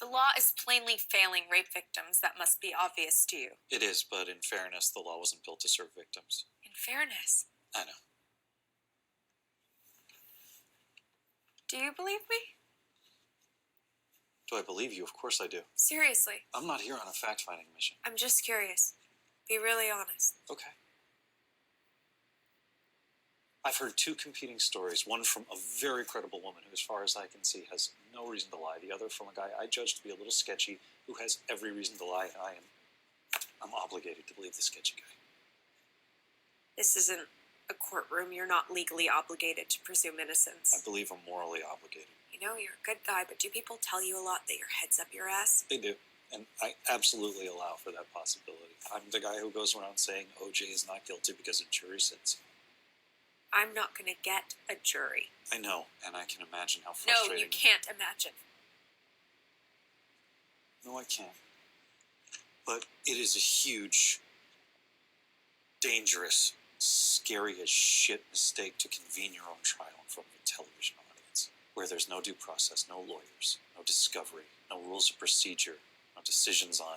The law is plainly failing rape victims. That must be obvious to you. It is, but in fairness, the law wasn't built to serve victims. In fairness? I know. Do you believe me? Do I believe you? Of course I do. Seriously. I'm not here on a fact-finding mission. I'm just curious. Be really honest. Okay. I've heard two competing stories, one from a very credible woman who, as far as I can see, has no reason to lie. The other from a guy I judge to be a little sketchy who has every reason to lie, and I'm obligated to believe the sketchy guy. This isn't a courtroom. You're not legally obligated to presume innocence. I believe I'm morally obligated. You know, you're a good guy, but do people tell you a lot that your head's up your ass? They do, and I absolutely allow for that possibility. I'm the guy who goes around saying OJ is not guilty because a jury said so. I'm not going to get a jury. I know, and I can imagine how frustrating... No, you can't imagine. No, I can't. But it is a huge, dangerous, scary as shit mistake to convene your own trial in front of a television audience, where there's no due process, no lawyers, no discovery, no rules of procedure, no decisions on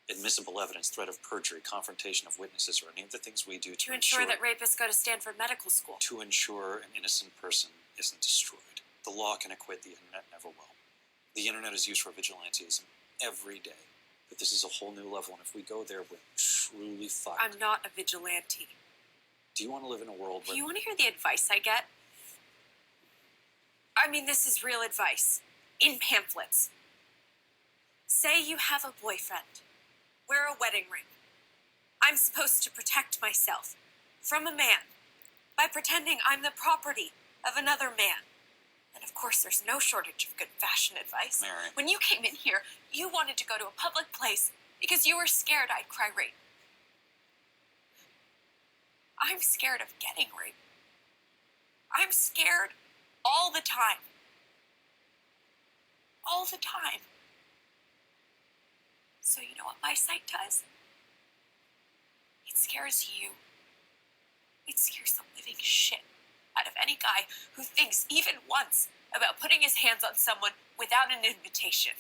admissible evidence, threat of perjury, confrontation of witnesses, or any of the things we do to ensure that rapists go to Stanford Medical School. To ensure an innocent person isn't destroyed. The law can acquit, the internet never will. The internet is used for vigilantism every day. But this is a whole new level, and if we go there, we're truly fucked. I'm not a vigilante. Do you want to live in a world where... Do you want to hear the advice I get? I mean, this is real advice. In pamphlets. Say you have a boyfriend. Wear a wedding ring. I'm supposed to protect myself from a man by pretending I'm the property of another man. And of course, there's no shortage of good fashion advice. Mary. When you came in here, you wanted to go to a public place because you were scared I'd cry rape. I'm scared of getting raped. I'm scared all the time. All the time. So you know what my site does? It scares you. It scares the living shit out of any guy who thinks even once about putting his hands on someone without an invitation.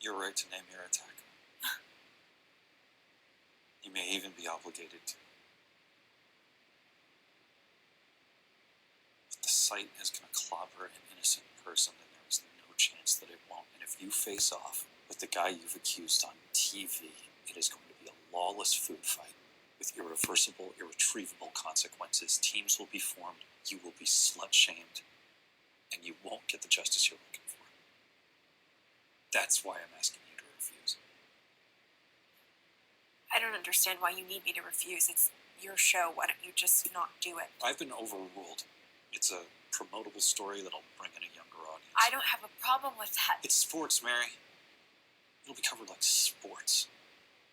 You're right to name your attack. You may even be obligated to. But the site is going to clobber an innocent person, and there is no chance that it won't. And if you face off with the guy you've accused on TV, it is going to be a lawless food fight with irreversible, irretrievable consequences. Teams will be formed, you will be slut-shamed, and you won't get the justice you're looking for. That's why I'm asking you to refuse. I don't understand why you need me to refuse. It's your show. Why don't you just not do it? I've been overruled. It's a promotable story that'll bring in a younger audience. I don't have a problem with that. It's sports, Mary. It'll be covered like sports.